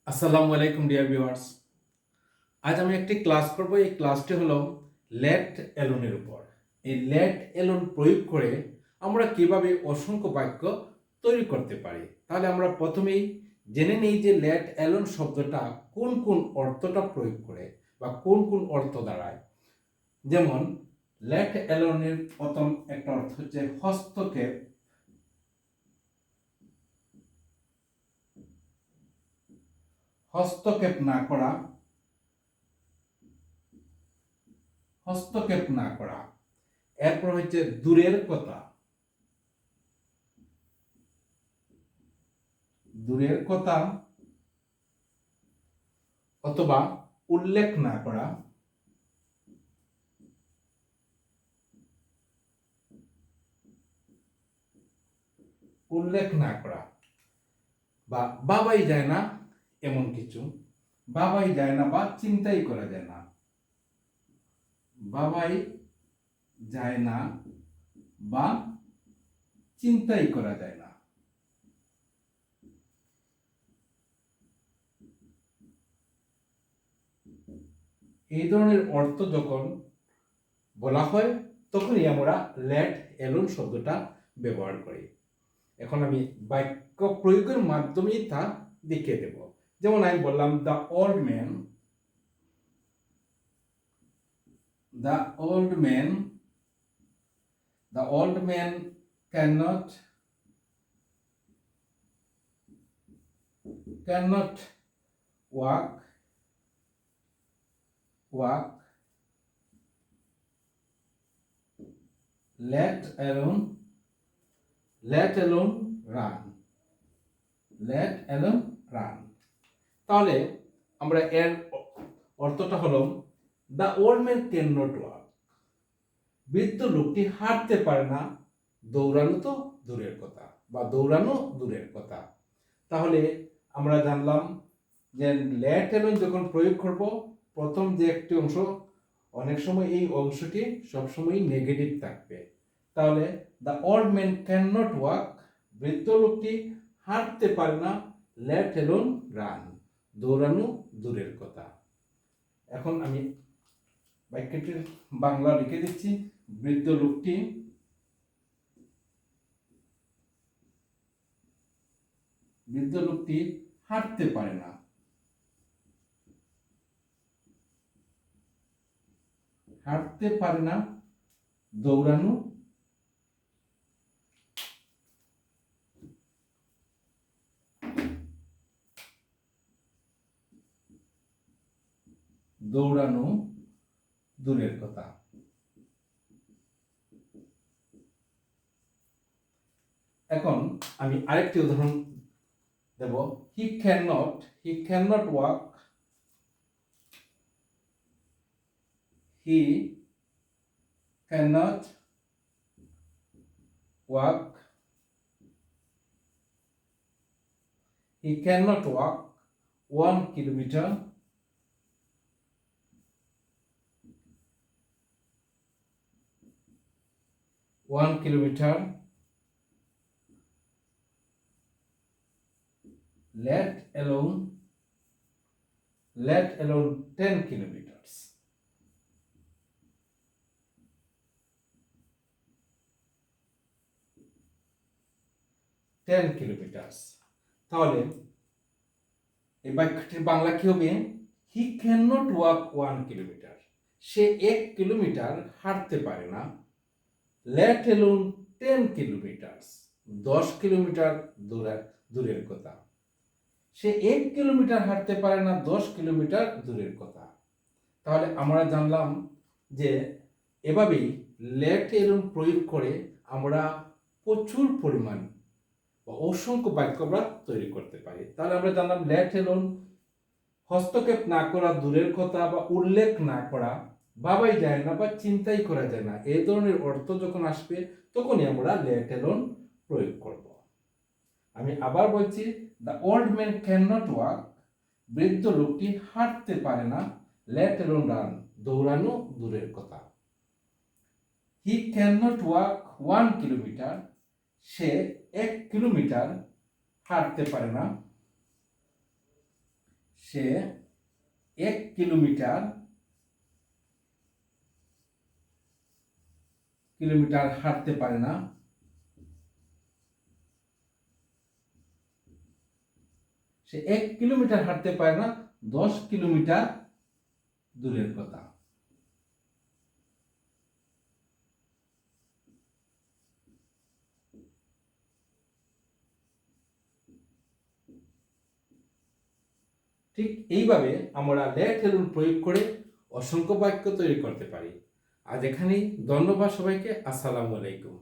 আসসালামু আলাইকুম dear viewers. আজ আমি একটি ক্লাস করব। এই ক্লাসটি হলো লেট এলোনের উপর। এই লেট এলোন প্রয়োগ করে আমরা কিভাবে অসংখ্য বাক্য তৈরি করতে পারি। তাহলে আমরা প্রথমেই জেনে নিই যে লেট এলোন শব্দটা কোন কোন অর্থটা প্রয়োগ করে বা কোন কোন অর্থ দাঁড়ায়। যেমন লেট এলোনের প্রথম একটা অর্থ হচ্ছে হস্তক্ষেপ, হস্তক্ষেপ না করা, হস্তক্ষেপ না করা। এরপর হচ্ছে দূরের কথা, দূরের কথা অথবা উল্লেখ না করা, উল্লেখ না করা বা ভাবাই যায় না এমন কিছু, ভাবাই যায় না বা চিন্তাই করা যায় না, ভাবাই যায় না বা চিন্তাই করা যায় না। এই ধরনের অর্থ যখন বলা হয় তখনই আমরা লেট এলোন শব্দটা ব্যবহার করি। এখন আমি বাক্য প্রয়োগের মাধ্যমেই তা দেখিয়ে দেব। যেমন আমি বললাম the old man, the old man, the old man cannot walk, let alone run, let alone run। তাহলে আমরা এর অর্থটা হলো the old man cannot walk, বৃদ্ধ লোকটি হাঁটতে পারে না, দৌড়ানো তো দূরের কথা বা দৌড়ানো দূরের কথা। তাহলে আমরা জানলাম যে লেট এলোন যখন প্রয়োগ করব, প্রথম যে একটি অংশ, অনেক সময় এই অংশটি সবসময় নেগেটিভ থাকবে। তাহলে the old man can not walk, বৃদ্ধ লোকটি হাঁটতে পারে না, লেট এলোন রান, দৌড়ানো দূরের কথা। এখন আমি বাক্যটির বাংলা লিখে দিচ্ছি। বৃদ্ধ লোকটি হাঁটতে পারে না, হাঁটতে পারে না, দৌড়ানো দৌড়ানো দূরের কথা। এখন আমি আরেকটি উদাহরণ দেব। He can not walk, he can not walk, he can not walk 1 kilometre, 1 kilometre, let alone 10 kilometers। 10 kilometers। তাহলে এই বাক্যটির বাংলা কি হবে? হি can not walk 1 kilometre, say 1 kilometre হাঁটতে পারে না, let alone 10 kilometers, 10 কিলোমিটার দূরের কথা। সে 1 কিলোমিটার হাঁটতে পারে না, 10 কিলোমিটার দূরের কথা। তাহলে আমরা জানলাম যে এভাবেই লেট এলোন প্রয়োগ করে আমরা প্রচুর পরিমাণ বা অসংখ্য বাক্য আমরা তৈরি করতে পারি। তাহলে আমরা জানলাম লেট এলোন হস্তক্ষেপ না করা, দূরের কথা বা উল্লেখ না করা, ভাবাই যায় না বা চিন্তাই করা যায় না, এই ধরনের অর্থ যখন আসবে তখনই আমরা লেট এলোন প্রয়োগ করব। আমি আবার বলছি, the old man can not walk, বৃদ্ধ লোকটি হাঁটতে পারে না, লেট এলোন রান, দৌড়ানো দূরের কথা। হি can not walk 1 kilometre, say 1 kilometre হাঁটতে পারে না, সে 1 কিলোমিটার হাঁটতে পারে না। সে 1 কিলোমিটার হাঁটতে পারে না, 10 কিলোমিটার দূরের কথা। ঠিক এইভাবে আমরা লেট রুল প্রয়োগ করে অসংখ্য বাক্য তৈরি করতে পারি। আজ এখানেই। ধন্যবাদ সবাইকে। আসসালামু আলাইকুম।